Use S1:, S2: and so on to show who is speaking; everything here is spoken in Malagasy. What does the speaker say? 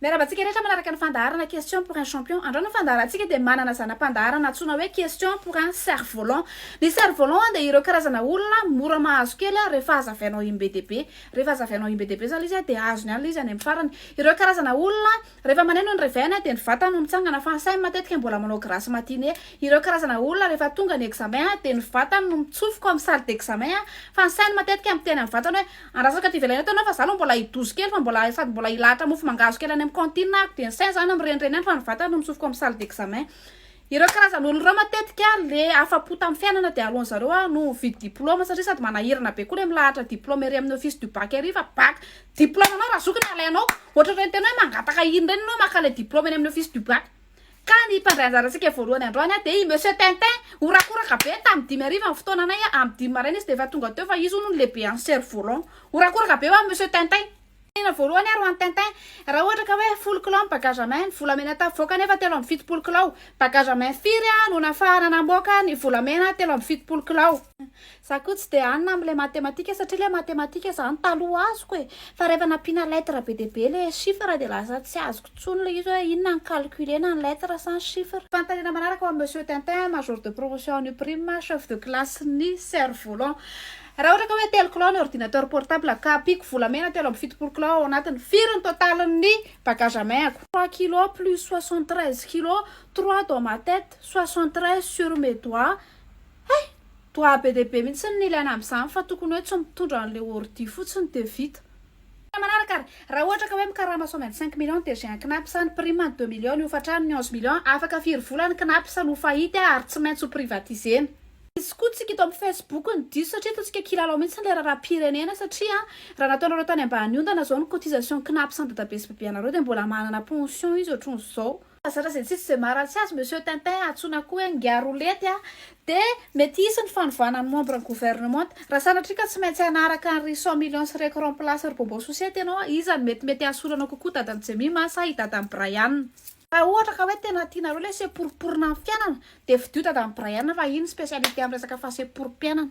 S1: Miarabantsika rehetra manaraka ny fandaharana question pour un champion. Andreo ny fandaharantsika dia manana zanam-pandaharana antsoina hoe question pour un cerf-volant. Ny cerf-volant dia ireo karazana olona mora mahazo kely rehefa hazavainao iny be dia be. Rehefa hazavainao iny be dia be zany izy dia azony ihany izy any amin'ny farany. Ireo karazana olona rehefa maneno ny réveil dia ny vatany no mitsangana fa ny sainy matetika mbola manao grâce matinée. Ireo karazana olona rehefa tonga ny examen dia ny vatany no mitsofoka amin'ny salle d'examen fa ny sainy matetika miteny amin'ny vatany hoe andrasaka ty velana eto anao fa zalo mbola hidozo kely fa mbola sady mbola hilatra mofo mangazo kely any amin'ny cantine ako dia ny sainy zany mirenireny any fa ny vatany no mitsofoka amin'ny salle d'examen. Ireo karazana olona matetika le afapo tamin'ny fiainana dia alohan zareo no mividy diplôma satria sady manahirana be koa le milahatra diplôma ery amin'ny office du bac ery fa bac diplôma anao raha zokiny alainao ohatra ireny tena hoe mangataka iny reny anao maka le diplôma eny amin'ny office du bac. Ka ny mpandray anjarantsika voalohany androany dia i monsieur Tintin horakoraka be tamin'ny 10 ariva amin'ny fotoana anay amin'ny 10 maraina izy dia efa tonga teo fa izy hono ny lehibe amin'ny cerf-volant horakoraka be wa monsieur Tintin. Ina voalohany ary ho an'ny Tintin raha ohatra ka hoe 10 kilao ny bagage à main ny volamena tavoaka nefa 370 kilao bagage à main firy no nafahana namboaka ny volamena 370 kilao. Za koa tsy dia anina amin'ilay matematika satria le matematika zany taloha azoko fa rehefa nampiana lettre be dia be le chiffre dia lasa tsy azoko tsony le izy hoe inona ny calculer na ny lettre sans chiffre. Fanontaniana manaraka ho monsieur Tintin major de promotion en prime chef de classe ny cerf-volant. Raha ohatra ka hoe 3 kilao ny ordinateur portable ka apiko volamena 370 kilao ao anatiny firy ny totalin'ny bagage à main ako 3 kilos plus 73 kilos 3 dans ma tête 73 sur mes doigts. Doigt be dia be mihitsy ny ilaina amin'izany fa tokony hoe tsy mitondra an'ilay ordi fotsiny dia vita. Manaraka raha ohatra ka hoe mikarama somme 5 millions dia j'ai un knapp sa ny prime 2 millions ny hofatrano ny 11 millions afaka firy volana ny knapp sa no fahity ary tsy maintsy ho privatisena. Izy koa tsika ito amin'ny Facebook ny diso satria itatsika kilalao mihitsy ny raharam-pirenena satria raha nataonareo tany ambany ondana zao ny cotisation knapp sans database bebeanareo dia mbola manana pension izy ohatran'ny zao. Zatra izay tsisy izay maharatsy azy monsieur Tintin antsoina koa hoe ngiarolety dia mety isy ny fanovana ny membre gouvernement raha sanatria ka tsy maintsy hanaraka ny 100 millions sy raiky remplace robot société ianao izy mety hasoranao kokoa dadan'ny Jemima sa dadan'ny Brian. Raha ohatra ka hoe tena tianareo le seporoporona amin'ny fiainana dia vidio dadan'ny Brian fa iny spécialité amin'ny resaka faseporom-piainana.